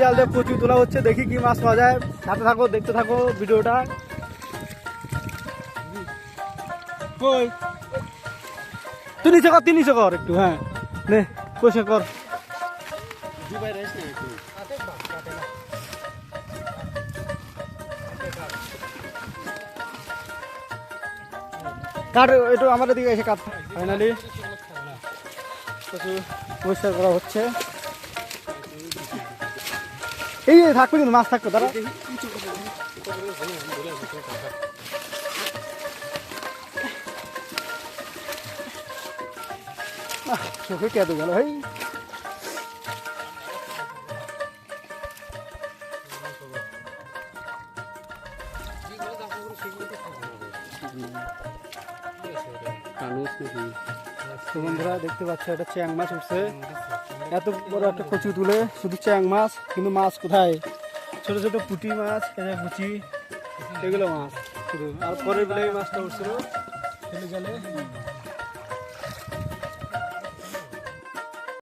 জাল দিয়ে কচু তোলা হচ্ছে, দেখি কি মাছ পাওয়া যায়। সাথে থাকো, দেখতে থাকো ভিডিওটা। তুই নিচে কর একটু, হ্যাঁ নে পয়সা কর। কাট একটু আমাদের দিকে এসে কাট। ফাইনালি প্রচুর পরিষ্কার করা হচ্ছে। এই থাকবে কিন্তু মাছ থাকবে দাঁড়া। চোখে কেঁদে গেল ভাই। তো বন্ধুরা দেখতে পাচ্ছ, এটা চ্যাং মাছ উঠছে। এত বড় একটা কচু তুলে শুধু চ্যাং মাছ, কিন্তু মাছ কোথায়? ছোট ছোট পুঁটি মাছ, পুঁটি, এগুলো মাছ শুধু। আর পরের বেলায় মাছটা উঠছিল ফেলে জালে।